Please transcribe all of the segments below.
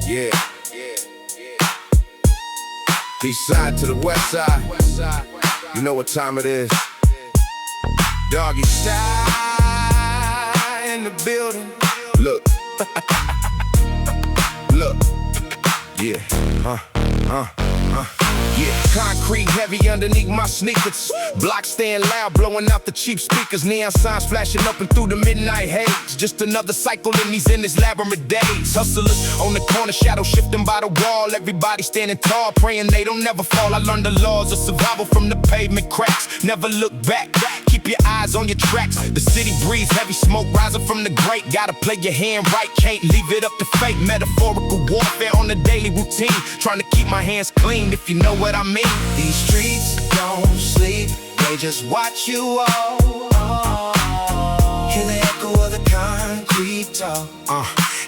Yeah. East side to the west side. You know what time it is. Doggy style in the building. Look. Look. Yeah. Yeah, concrete heavy underneath my sneakers. Blocks staying loud, blowing out the cheap speakers. Neon signs flashing up and through the midnight haze. Just another cycle in these endless labyrinth days. Hustlers on the corner, shadow shifting by the wall. Everybody standing tall, praying they don't never fall. I learned the laws of survival from the pavement cracks. Never look back, keep your eyes on your tracks. The city breathes heavy smoke rising from the grate. Gotta play your hand right, can't leave it up to fate. Metaphorical warfare on the daily routine. Trying to keep my hands clean, if you know what I mean. These streets don't sleep, they just watch you all. Hear the echo of the concrete talk.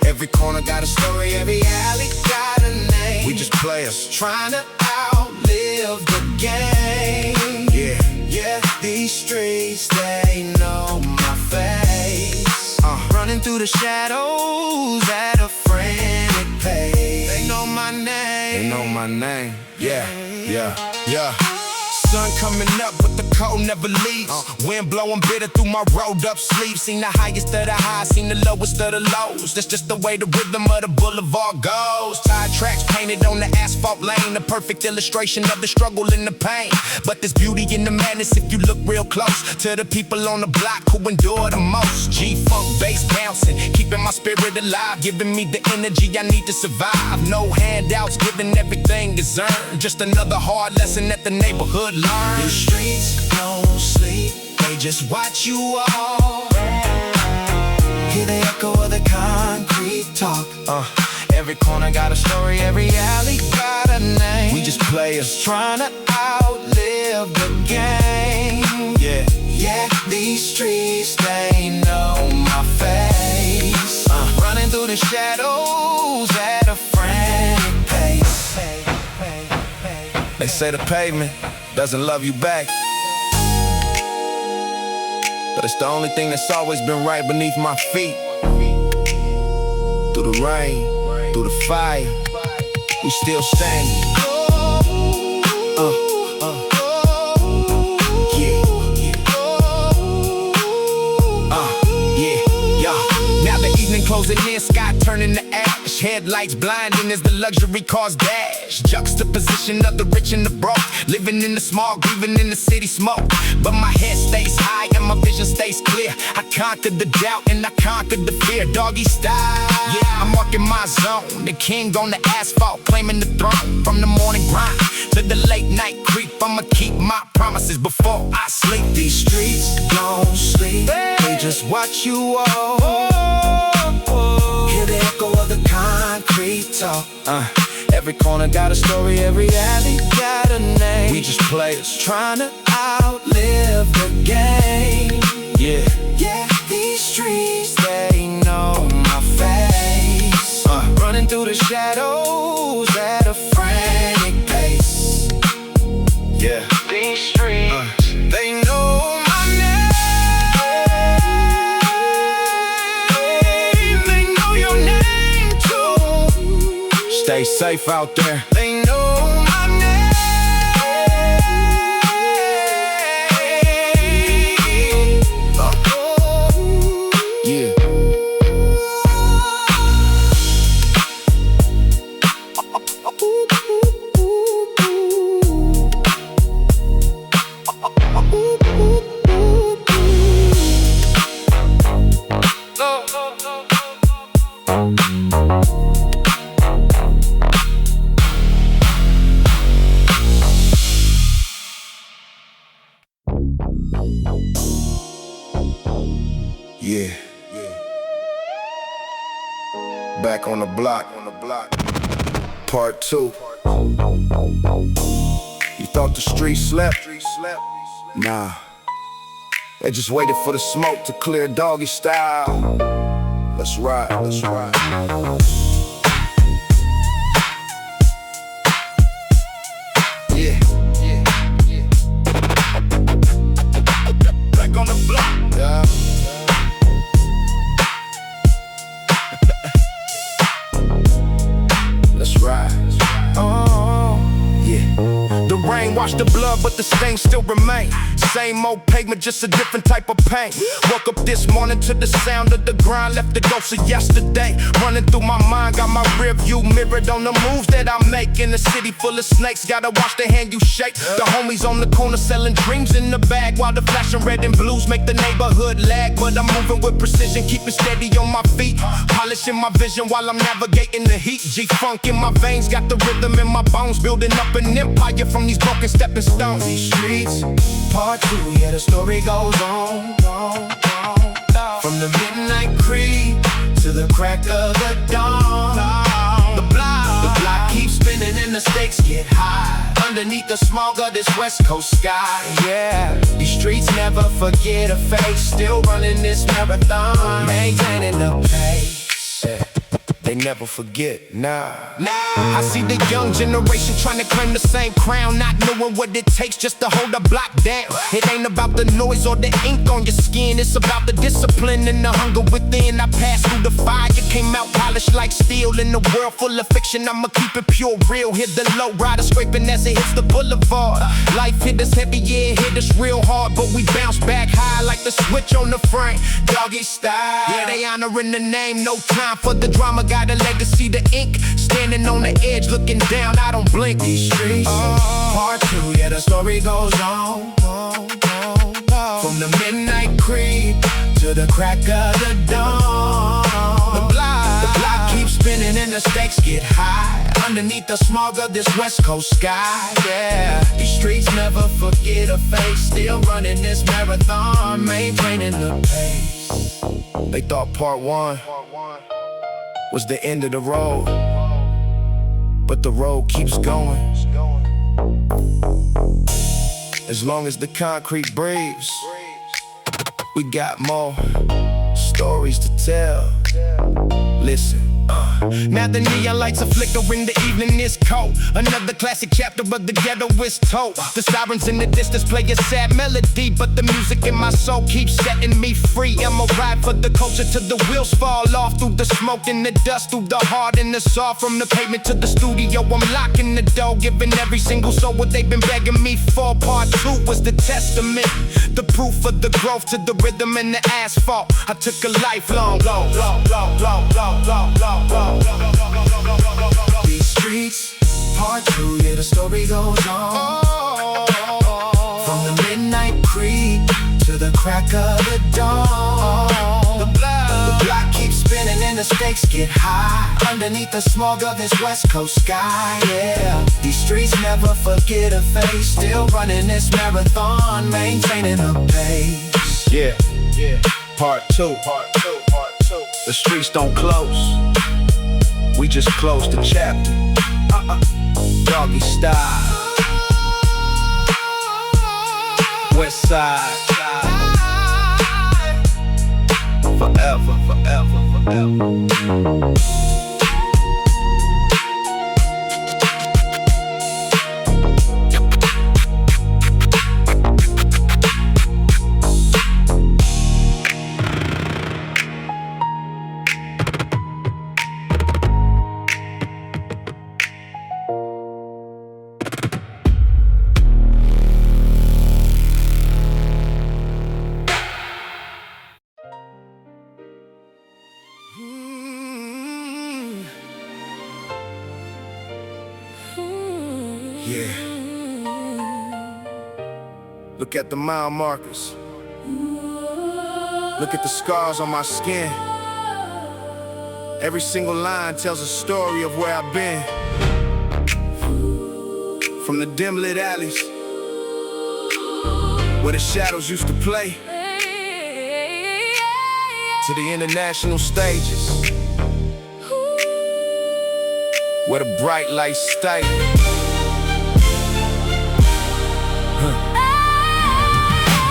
Every corner got a story, every alley got a name. We just players trying to outlive the game. Yeah, these streets, they know my face. Running through the shadows at a frantic pace. They know my name. They know my name. Yeah. Sun coming up, but the cold never leaves. Wind blowing bitter through my rolled up sleeves. Seen the highest of the highs, seen the lowest of the lows. That's just the way the rhythm of the boulevard goes. Tire tracks painted on the asphalt lane, a perfect illustration of the struggle and the pain. But there's beauty in the madness if you look real close to the people on the block who endure the most. G-funk bass bouncing, keeping my spirit alive, giving me the energy I need to survive. No handouts, giving everything is earned. Just another hard lesson that the neighborhood learned. The streets don't sleep, they just watch you all. Hear the echo of the concrete talk. Every corner got a story, every alley got a name. We just players trying to outlive the game. Yeah, these streets, they know my face. Running through the shadows at a frantic pace. They say the pavement doesn't love you back, but it's the only thing that's always been right beneath my feet. Through the rain, through the fire, we still standing. Now the evening closing in, sky turning to ash. Headlights blinding as the luxury cars dash. Juxtaposition of the rich and the broke, living in the smog, grieving in the city smoke. But my head stays high and my vision stays clear. I conquered the doubt and I conquered the fear. Doggy style, yeah, I'm walking my zone. The king on the asphalt, claiming the throne. From the morning grind to the late night creep, I'ma keep my promises before I sleep. These streets don't sleep, they just watch you all. Hear the echo of the concrete talk. Every corner got a story, every alley Got a name. we just players. Trying to outlive the game. Yeah, These streets, they know my face. Running through the shadows at a frantic pace. yeah. These streets, they know my name. They know your name too. Stay safe out there. They know my name. Yeah. Yeah. Back on the block. Part 2. You thought the street slept? Nah. They just waited for the smoke to clear doggy style. Let's ride. Yeah. Back on the block. Yeah. Wash the blood, but the stains still remain. Same old pavement, just a different type of pain. Woke up this morning to the sound of the grind. Left the ghost of yesterday running through my mind. Got my rear view mirrored on the moves that I make. In a city full of snakes, gotta watch the hand you shake. The homies on the corner selling dreams in the bag, while the flashing red and blues make the neighborhood lag. But I'm moving with precision, keeping steady on my feet, polishing my vision while I'm navigating the heat. G-funk in my veins, got the rhythm in my bones, building up an empire from these broken stepping stones. These streets, part 2, yeah, the story goes on. From the midnight creep to the crack of the dawn. The block keeps spinning and the stakes get high underneath the smog of this west coast sky. Yeah, these streets never forget a face. Still running this marathon, maintaining the pace. Yeah. They never forget, nah. I see the young generation trying to claim the same crown, not knowing what it takes just to hold the block down. It ain't about the noise or the ink on your skin, it's about the discipline and the hunger within. I passed through the fire, came out polished like steel. In a world full of fiction, I'ma keep it pure real. Hit the low rider scraping as it hits the boulevard. Life hit us heavy, yeah, it hit us real hard, but we bounce back high like the switch on the frame. Doggy style, yeah, they honoring the name. No time for the drama, got a legacy, the ink. Standing on the edge, looking down, I don't blink. These streets, part 2, yeah, the story goes on. From the midnight creep to the crack of the dawn. The block keeps spinning and the stakes get high underneath the smog of this west coast sky. Yeah, these streets never forget a face. Still running this marathon, maintaining the pace. They thought part 1 was the end of the road, but the road keeps going. As long as the concrete breathes, we got more stories to tell. Listen. Now the neon lights are flickering, the evening is cold. Another classic chapter of the ghetto is told. The sirens in the distance play a sad melody, but the music in my soul keeps setting me free. I'm a ride for the culture till the wheels fall off. Through the smoke and the dust, through the heart and the saw. From the pavement to the studio, I'm locking the door, giving every single soul what they've been begging me for. Part 2 was the testament, the proof of the growth to the rhythm and the asphalt. I took a lifelong These streets, part 2, yeah, the story goes on. From the midnight creep to the crack of the dawn. The block keeps spinning and the stakes get high underneath the smog of this west coast sky. Yeah, these streets never forget a face. Still running this marathon, maintaining the pace. Yeah, part 2. The streets don't close, we just close the chapter. Doggy style, west side, forever, forever, forever. Yeah. Look at the mile markers. Look at the scars on my skin. Every single line tells a story of where I've been. From the dim lit alleys where the shadows used to play, to the international stages where the bright lights stay.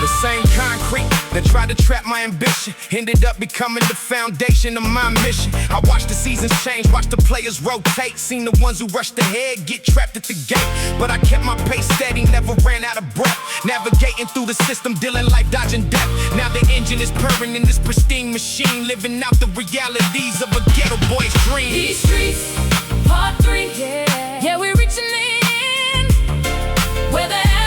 The same concrete that tried to trap my ambition ended up becoming the foundation of my mission. I watched the seasons change, watched the players rotate, seen the ones who rushed ahead get trapped at the gate. But I kept my pace steady, never ran out of breath, navigating through the system, dealing life, dodging death. Now the engine is purring in this pristine machine, living out the realities of a ghetto boy's dream. These streets, part 3, yeah, we're reaching in where the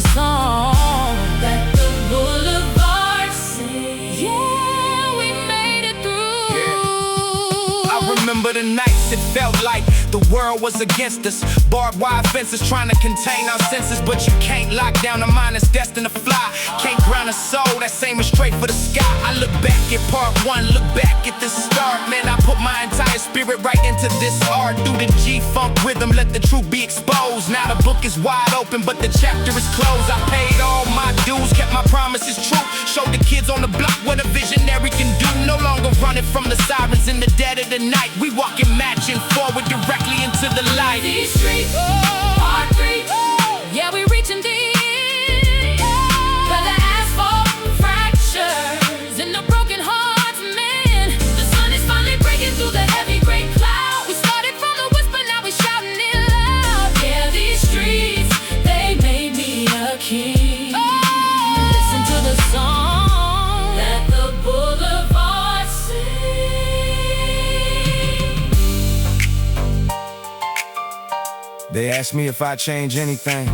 the song that the boulevard sings. Yeah, we made it through. Yeah. I remember the nights it felt like the world was against us. Barbed wire fences trying to contain our senses, but you can't lock down a mind that's destined to fly. Can't ground a soul that's aiming straight for the sky. I look back at part one, look back at the start. Man, I put my entire spirit right into this art. Through the G-funk rhythm, let the truth be exposed. Now the book is wide open, but the chapter is closed. I paid all my dues, kept my promises true. Showed the kids on the block what a visionary can do. No longer running from the sirens in the dead of the night. We walking matching forward directly into the light. These streets, part 3, yeah, we reaching deep. Where the asphalt fractures and the broken hearts mend. The sun is finally breaking through the heavy gray cloud. We started from the whisper, now we shouting it loud. Yeah, these streets, they made me a king. Listen to the song that the boulevard sings. They asked me if I'd change anything,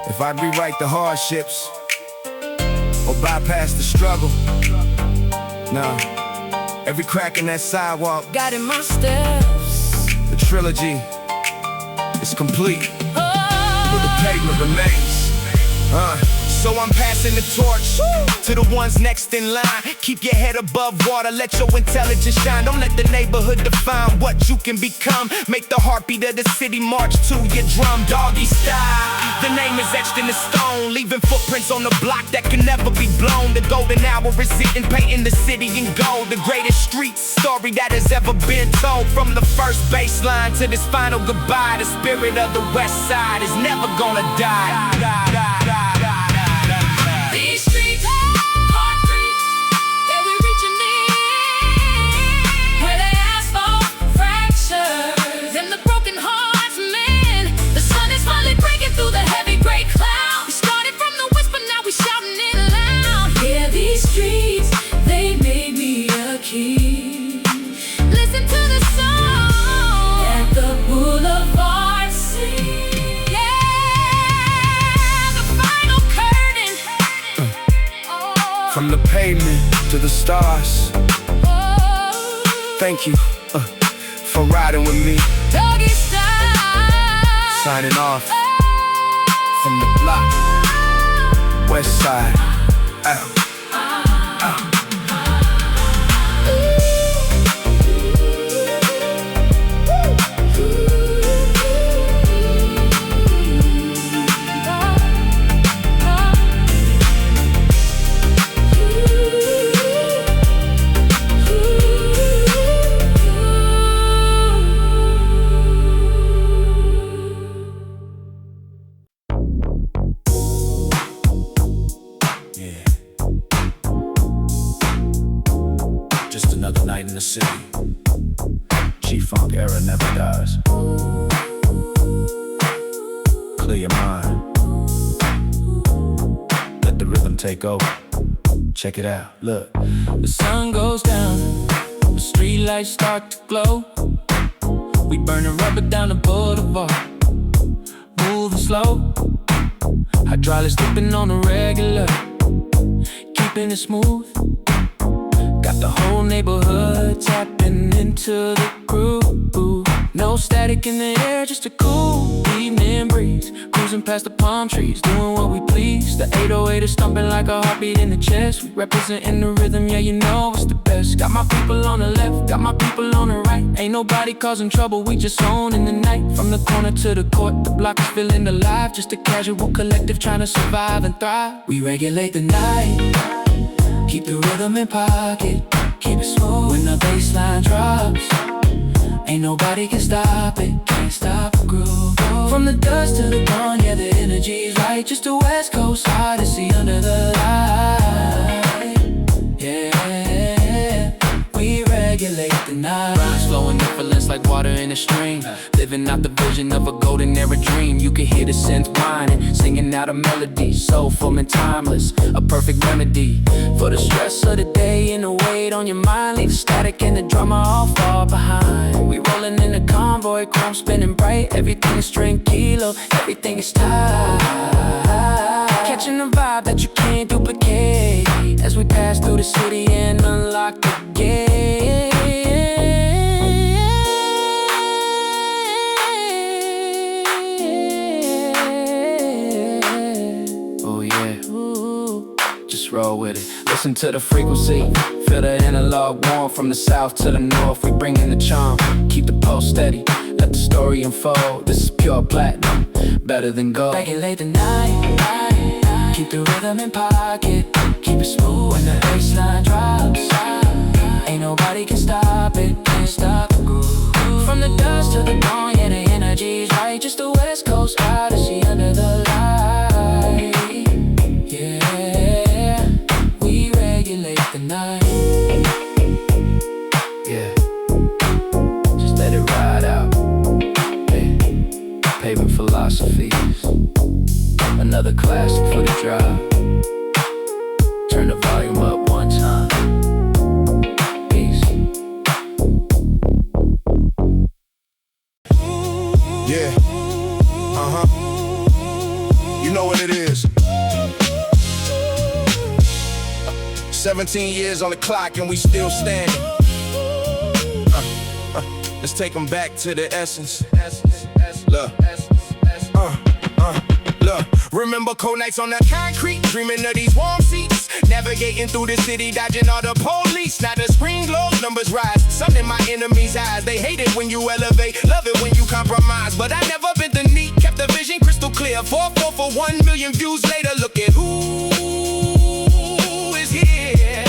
if I'd rewrite the hardships or bypass the struggle. Nah, every crack in that sidewalk, Guiding my steps. the trilogy is complete, but the pavement remains. So I'm passing the torch to the ones next in line. Keep your head above water, let your intelligence shine. Don't let the neighborhood define what you can become. Make the heartbeat of the city march to your drum. Doggy style, the name is etched in the stone, leaving footprints on the block that can never be blown. The golden hour is sitting, painting the city in gold. The greatest street story that has ever been told. From the first baseline to this final goodbye, the spirit of the west side is never gonna die. These streets, part 3, yeah, we reaching deep. Where the asphalt fractures and the broken hearts mend. The sun is finally breaking through the heavy gray cloud. We started from the whisper, now we shouting it loud. Yeah, these streets, they made me a king. Listen to the song at the boulevard sings. From the pavement to the stars, thank you for riding with me. Doggy style. Signing off from the block, west side, out. Just another night in the city. G-funk era never dies. Clear your mind. Let the rhythm take over. Check it out, look. The sun goes down, the street lights start to glow. We burning rubber down the boulevard, moving slow. Hydraulics dipping on the regular, keeping it smooth. Got the whole neighborhood tapping into the groove. No static in the air, just a cool evening breeze. Cruising past the palm trees, doing what we please. The 808 is thumping like a heartbeat in the chest. We representing the rhythm, yeah, you know it's the best. Got my people on the left, got my people on the right. Ain't nobody causing trouble, we just owning the night. From the corner to the court, the block is feeling alive. Just a casual collective trying to survive and thrive. We regulate the night, keep the rhythm in pocket, keep it smooth when the bassline drops. Ain't nobody can stop it, can't stop the groove. From the dusk to the dawn, yeah, the energy's right. Just a West Coast odyssey under the light. Yeah, we regulate. regulate the night. Rhymes flowing effortless like water in a stream. Living out the vision of a golden era dream. You can hear the synth whining, singing out a melody, soulful and timeless, a perfect remedy for the stress of the day and the weight on your mind. Leave the static and the drama all far behind. We rolling in a convoy, chrome spinning bright. Everything is tranquilo, everything is tight. Catching a vibe that you can't duplicate as we pass through the city and unlock the gate. Oh yeah, ooh, just roll with it. Listen to the frequency, feel the analog warmth from the south to the north. We bring in the charm, keep the pulse steady, let the story unfold. This is pure platinum, better than gold. Regulate the night, keep the rhythm in pocket, keep it smooth when the bassline drops. Ain't nobody can stop it, can't stop the groove. From the dusk to the dawn, yeah, the energy's right. Just the West Coast Odyssey under the light. Yeah, we regulate the night. Yeah, just let it ride out. Hey, paving philosophies, another classic for the drive. Turn the volume up one time. Peace. Yeah, you know what it is. 17 years on the clock and we still standing. Let's take them back to the essence. Look. Look, remember cold nights on the concrete, dreaming of these warm seats, navigating through the city, dodging all the police. Now the screen glows, numbers rise, sun in my enemies' eyes. They hate it when you elevate, love it when you compromise. But I never been the neat, kept the vision crystal clear. 4-4 for 1 million views later, look at who is here.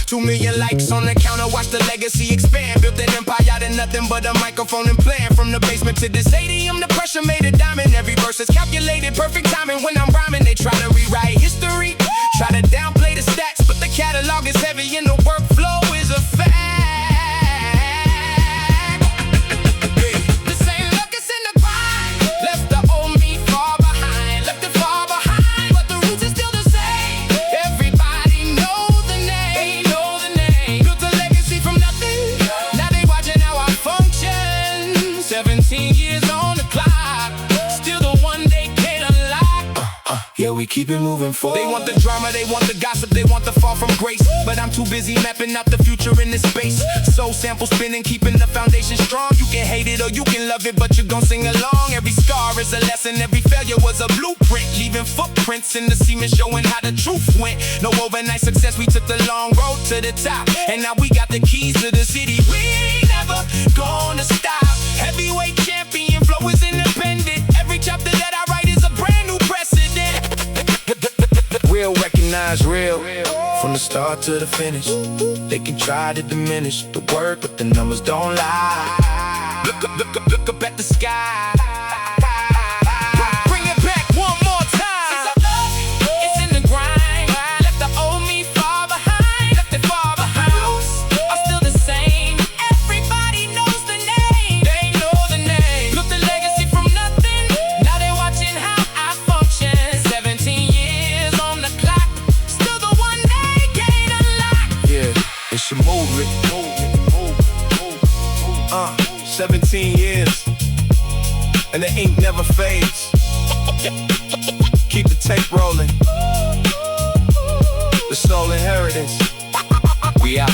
2 million likes on the counter, watch the legacy expand. Built an empire out of nothing but a microphone and plan. From the basement to the stadium, the pressure made a diamond. Every verse is calculated, perfect timing. When I'm rhyming, they try to rewrite history, try to downplay the stats, but the catalog is heavy and the workflow is a fact. The same look is in the grind, left the old me far behind, left it far behind, but the roots is still the same. Everybody knows the name, built a legacy from nothing. Now they watching how I function. 17 years on the clock, still the one they can't unlock. Yeah, we keep it moving forward. They want the drama, they want the gossip, they want the fall from grace. But I'm too busy mapping out the future in this space. Soul sample spinning, keeping the foundation strong. You can hate it or you can love it, but you gon' sing along. Every scar is a lesson, every failure was a blueprint, leaving footprints in the cement showing how the truth went. No overnight success, we took the long road to the top, and now we got the keys to the city. We ain't never gonna stop. Heavyweight champion, flow is independent. Every chapter that I write is a brand new precedent. Real recognize real, from the start to the finish. They can try to diminish the word, but the numbers don't lie. Look up at the sky. Bring it back one more time. It's in the grind, left the old me far behind, left it far behind. I'm still the same, everybody knows the name. They know the name, built the legacy from nothing. Now they watching how I function. 17 years on the clock, still the one they can't unlock. Yeah, it's your movement. 17 years, and the ink never fades. Keep the tape rolling. The soul inheritance. We out.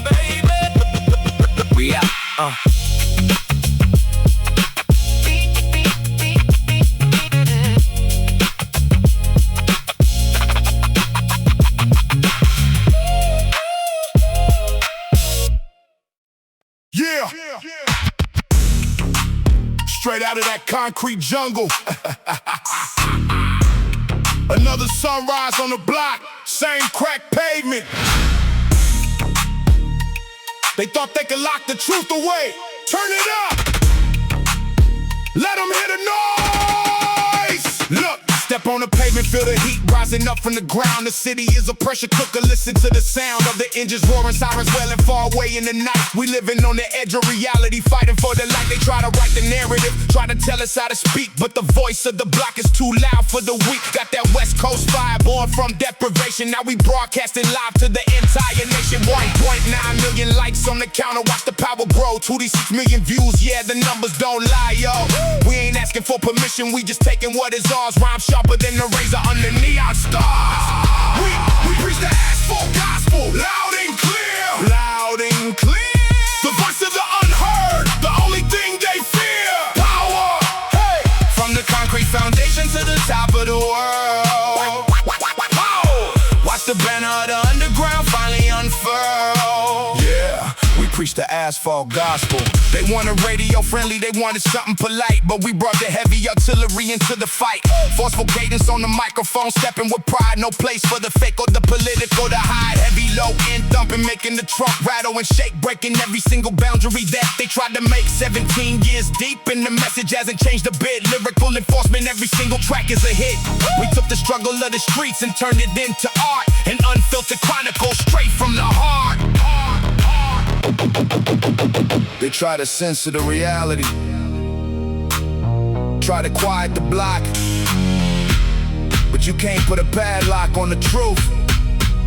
Baby. We out. Yeah. Straight out of that concrete jungle. Another sunrise on the block, same crack pavement. They thought they could lock the truth away. Turn it up. Let them hear the noise. Look, Step on the pavement, feel the heat rising up from the ground. The city is a pressure cooker, listen to the sound of the engines roaring, sirens wailing far away in the night. We living on the edge of reality, fighting for the light. They try to write the narrative, try to tell us how to speak, but the voice of the block is too loud for the weak. Got that West Coast fire born from deprivation. Now we broadcasting live to the entire nation. 1.9 million likes on the counter, watch the power grow. 26 million views, yeah, the numbers don't lie, yo. We ain't asking for permission, we just taking what is ours. Rhyme sharper than the razor under neon stars. We preach the asphalt gospel, loud and clear. Loud and clear. The voice of the unheard, the only thing they fear. Power, hey. From the concrete foundation to the top of the world. Power. Watch the banner of the underground finally unfurl. Yeah, we preach the asphalt gospel. They wanted radio friendly, they wanted something polite, but we brought the heavy artillery into the fight. Forceful cadence on the microphone, stepping with pride. No place for the fake or the political to hide. Heavy low end thumping, making the trunk rattle and shake, breaking every single boundary that they tried to make. 17 years deep and the message hasn't changed a bit. Lyrical enforcement, every single track is a hit. We took the struggle of the streets and turned it into art. An unfiltered chronicle straight from the heart. They try to censor the reality, try to quiet the block, but you can't put a padlock on the truth.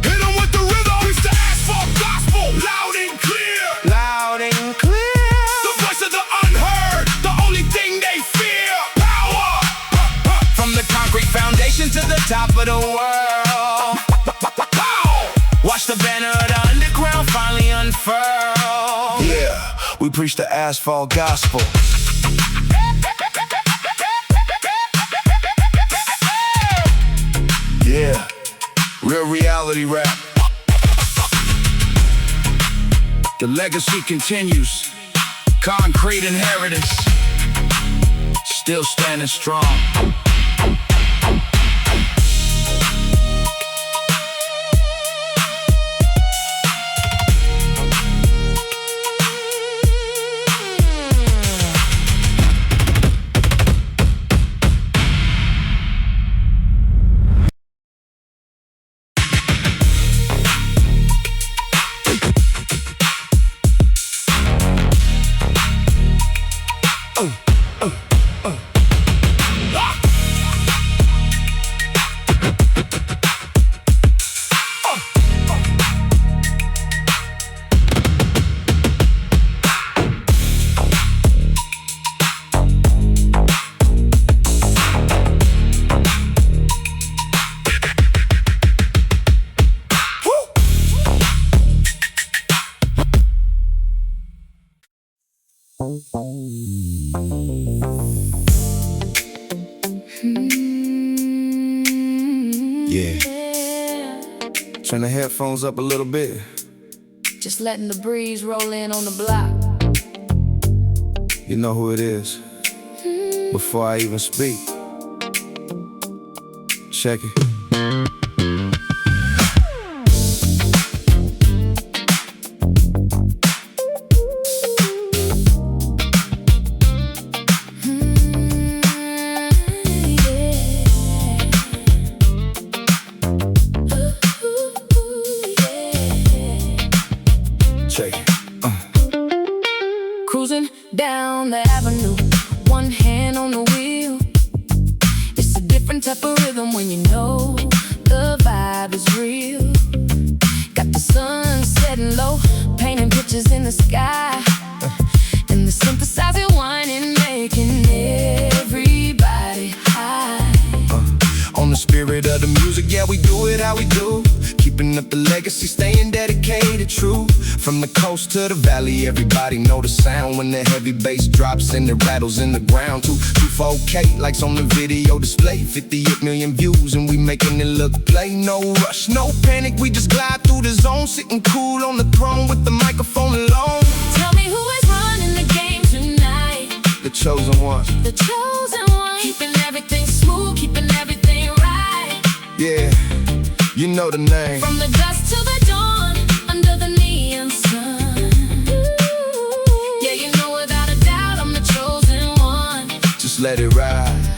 Hit them with the rhythm. It's the asphalt gospel, loud and clear. Loud and clear. The voice of the unheard, the only thing they fear. Power. From the concrete foundation to the top of the world. Watch the banner of the underground finally unfurl. Yeah, we preach the asphalt gospel. Yeah, real reality rap. The legacy continues. Concrete inheritance, still standing strong. Yeah. Turn the headphones up a little bit. Just letting the breeze roll in on the block. You know who it is. Before I even speak, check it. Cruising down the avenue, one hand on the wheel. It's a different type of rhythm when you know the vibe is real. Got the sun setting low, painting pictures in the sky, and the synthesizer whining, making everybody high. On the spirit of the music, yeah, we do it how we do. Keeping up the legacy, staying dedicated, true. From the coast to the valley, everybody know the sound when the heavy bass drops and it rattles in the ground. 224K likes on the video display, 58 million views and we making it look play. No rush, no panic, we just glide through the zone, sitting cool on the throne with the microphone alone. Tell me who is running the game tonight? The chosen one. The chosen one. Keeping everything smooth, keeping everything right. Yeah, you know the name. From the dusk to the dawn, under the neon sun. Yeah, you know without a doubt I'm the chosen one. Just let it ride.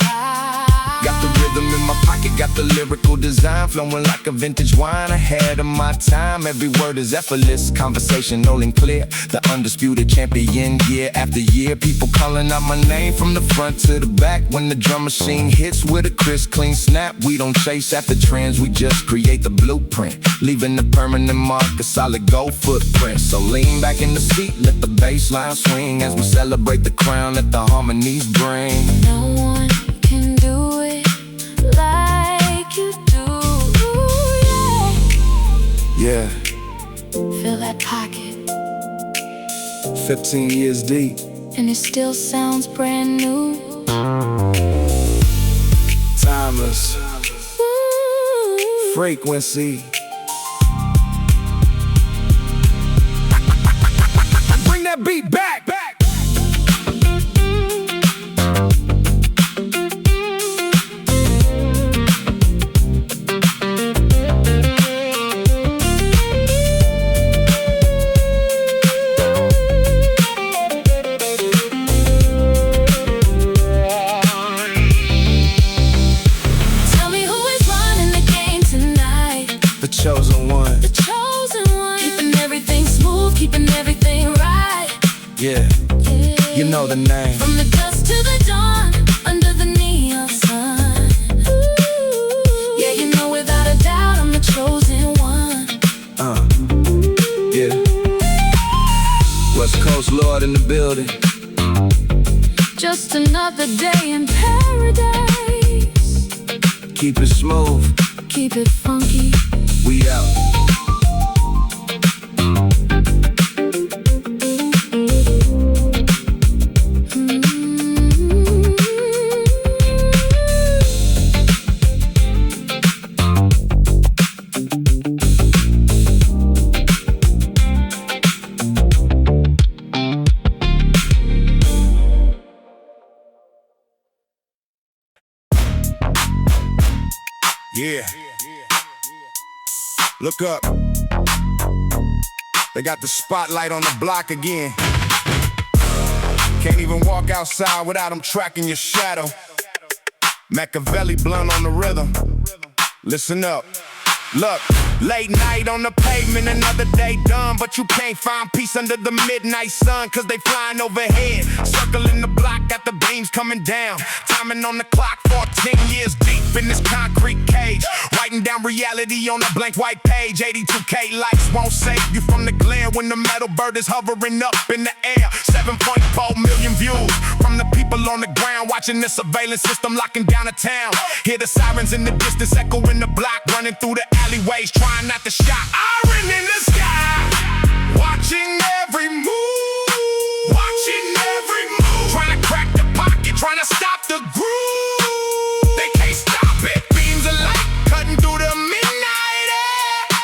Got the rhythm in my pocket got the lyrical design, flowing like a vintage wine. Ahead of my time, every word is effortless, conversational and clear. The undisputed champion, year after year. People calling out my name from the front to the back. When the drum machine hits with a crisp, clean snap, we don't chase after trends, we just create the blueprint, leaving the permanent mark, a solid gold footprint. So lean back in the seat, let the bass line swing as we celebrate the crown that the harmonies bring. No one can do it like you do, Yeah, Feel that pocket, 15 years deep. and it still sounds brand new. Timeless Ooh. frequency. Bring that beat back. Tell me who is running the game tonight. The chosen one. The chosen one. Keeping everything smooth, keeping everything right. Yeah, you know the name. From the dusk to the dawn, under the neon sun. Ooh. Yeah, you know without a doubt I'm the chosen one. Yeah. West Coast Lord in the building. Just another day in paradise. Keep it smooth. Keep it funky. We out. Yeah. Look up. They got the spotlight on the block again. Can't even walk outside without them tracking your shadow. Machiavelli blunt on the rhythm. Listen up. Look, late night on the pavement, another day done. But you can't find peace under the midnight sun, cause they flying overhead, circling the block, got the beams coming down. Timing on the clock, 14 years deep in this concrete cage, writing down reality on a blank white page. 82K likes won't save you from the glare when the metal bird is hovering up in the air. 7.4 million views from the people on the ground, watching the surveillance system locking down a town. Hear the sirens in the distance echoing the block, running through the alleyways, trying not to shock. Iron in the sky, watching every move, watching every move. Trying to crack the pocket, trying to stop the groove. They can't stop it. Beams of light cutting through the midnight air.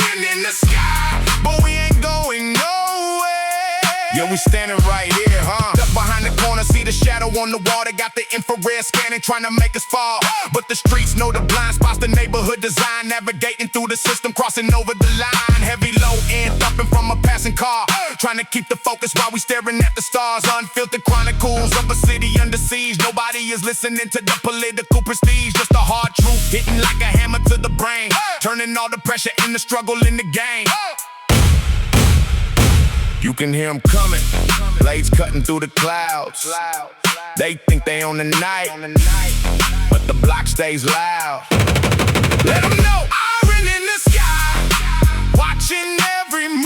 Iron in the sky, but we ain't going nowhere. Yeah, we standing right here, huh? Stuck behind the corner, see the shadow on the wall. They got the infrared scanning, trying to make us fall. But the streets know the blind spots, the neighborhood design, navigating through the system, crossing over the line. Heavy low end thumping from a passing car, trying to keep the focus while we staring at the stars. Unfiltered chronicles of a city under siege. Nobody is listening to the political prestige, just the hard truth hitting like a hammer to the brain, turning all the pressure in the struggle in the game. You can hear them coming, blades cutting through the clouds. They think they on the night, but the block stays loud. Let them know, iron in the sky, watching every move,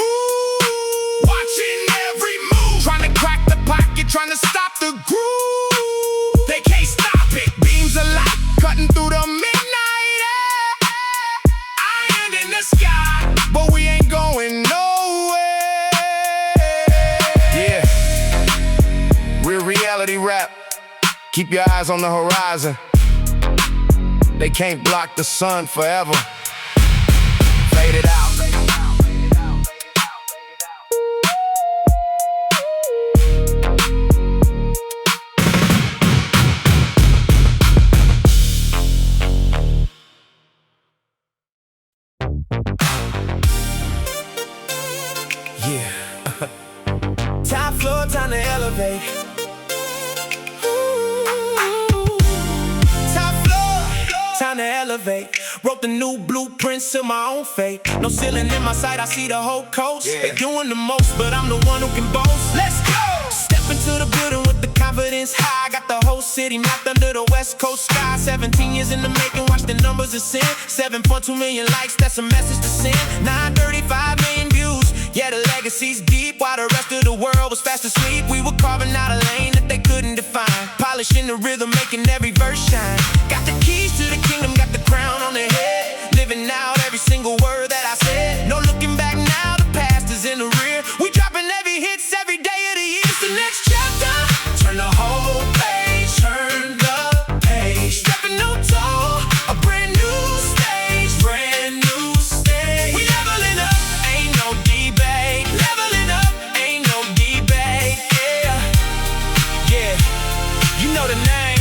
watching every move. Trying to crack the pocket, trying to stop the groove. They can't stop it. Beams of light cutting through the midnight air. Iron in the sky, but we ain't going nowhere. Yeah, we're reality rap. Keep your eyes on the horizon. They can't block the sun forever. Fade it out. Yeah. Top floor, time to elevate. Top floor, elevate. Wrote the new blueprints to my own fate. No ceiling in my sight, I see the whole coast. They doing the most, but I'm the one who can boast. Let's go! Step into the building with the confidence high. Got the whole city mapped under the west coast sky. 17 years in the making, watch the numbers ascend. 7.2 million likes, that's a message to send. 935 million views, yeah, the legacy's deep. While the rest of the world was fast asleep, we were carving out a lane that they couldn't define. Polishing the rhythm, making every verse shine. Got the keys to the kingdom, got the crown on their head. Living out every single word that I said. No looking back now, the past is in the rear. We dropping heavy hits every day of the year. It's the next chapter, turn the whole page, turn the page. Stepping no toe, a brand new stage, brand new stage. We leveling up, ain't no debate. Leveling up, ain't no debate. Yeah, you know the name.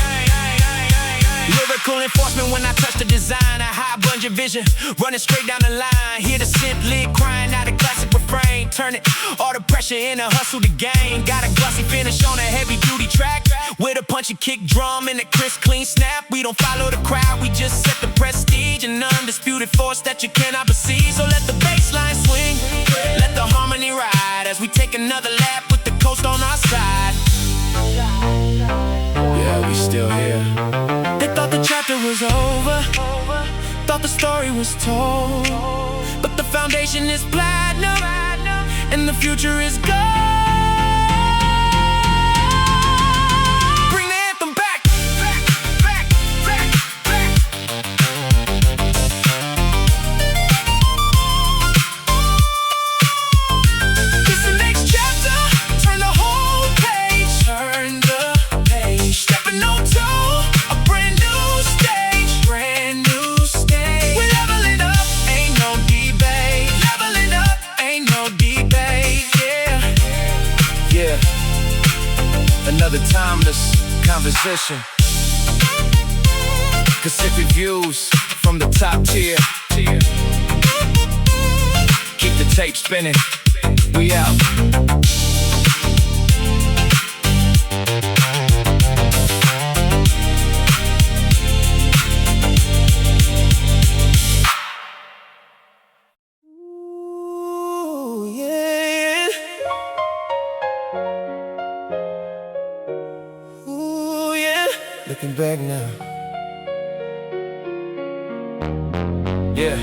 Lyrical enforcement when I touch the design. A high bungee vision, running straight down the line. Hear the synth lid crying out a classic refrain. Turn it, all the pressure in a hustle to gain. Got a glossy finish on a heavy duty track with a punchy kick drum and a crisp clean snap. We don't follow the crowd, we just set the prestige. An undisputed force that you cannot perceive. So let the bass line swing, let the harmony ride as we take another lap with the coast on our side. Yeah, we still here. They thought the chapter was over, thought the story was told, but the foundation is platinum, and the future is gold. Bring the anthem back, back, back, back, back. It's the next chapter, turn the whole page, turn the page. Stepping no toe, a brand new stage, brand new stage. We leveling up, ain't no debate. Leveling up, ain't no debate. Yeah, another timeless conversation. Pacific views from the top tier. Keep the tape spinning. We out. Looking back now, yeah.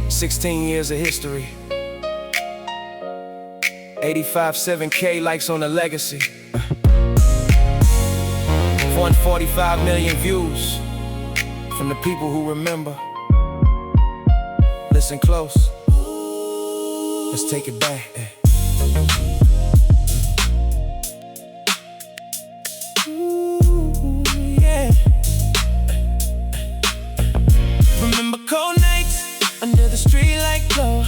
16 years of history, 85.7K likes on the legacy, 145 million views from the people who remember. Listen close, let's take it back. Remember cold nights under the streetlight glow,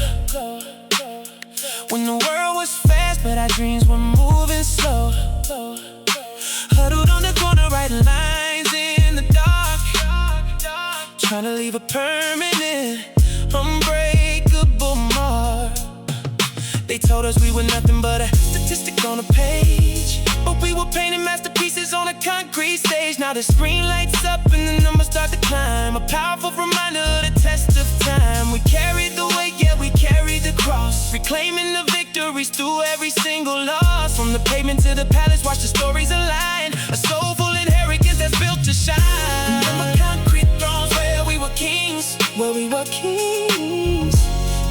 when the world was fast but our dreams were moving slow. Huddled on the corner writing lines in the dark, trying to leave a permanent, unbreakable mark. They told us we were nothing but a statistic on a page, but we were painting masterpieces on a concrete stage. Now the screen lights up and the numbers start to climb, a powerful reminder of the test of time. We carried the weight, yeah, we carried the cross, reclaiming the victories through every single loss. From the pavement to the palace, watch the stories align, a soulful inheritance that's built to shine. Remember concrete thrones where we were kings, where we were kings,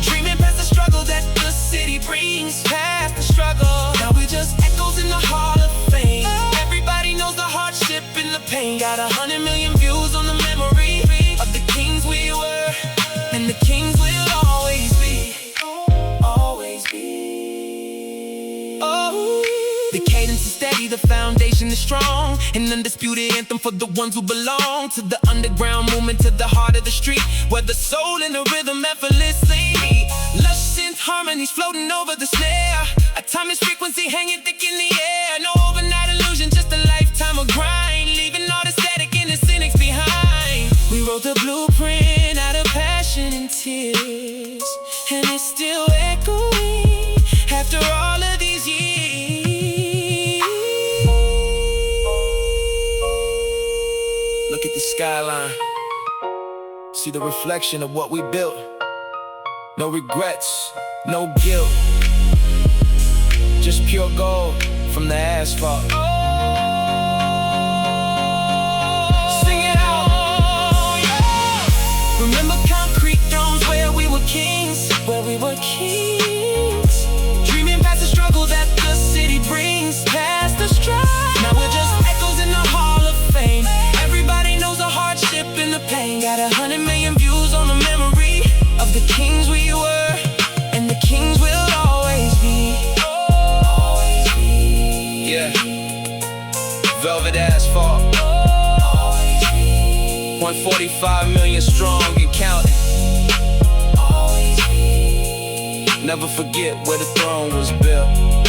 dreaming past the struggle that the city brings. Past the struggle, now we're just echoes in the Hall of Fame. Everybody knows the hardship and the pain. Got 100 million views on the memory of the kings we were, and the kings will always be. Always be. Oh, the cadence is steady, the foundation is strong, an undisputed anthem for the ones who belong to the underground movement, to the heart of the street, where the soul and the rhythm effortlessly meet. Lush synth harmonies floating over the snare, a timeless frequency hanging thick in the air. No overnight illusion, just a lifetime of grind, leaving all the static and the cynics behind. We wrote the blueprint out of passion and tears, and it's still echoing after all of these years. See the reflection of what we built. No regrets, no guilt. Just pure gold from the asphalt. Sing it out. Remember concrete domes where we were kings. Where we were kings. Dreaming past the struggle that the city brings. Past the strife. Now we're just echoes in the Hall of Fame. Everybody knows the hardship and the pain. Got 100 million views on the memory of the kings we were, and the kings will always be. Always be. Yeah. Velvet asphalt. Always be. 145 million strong and counting. Always be. Never forget where the throne was built.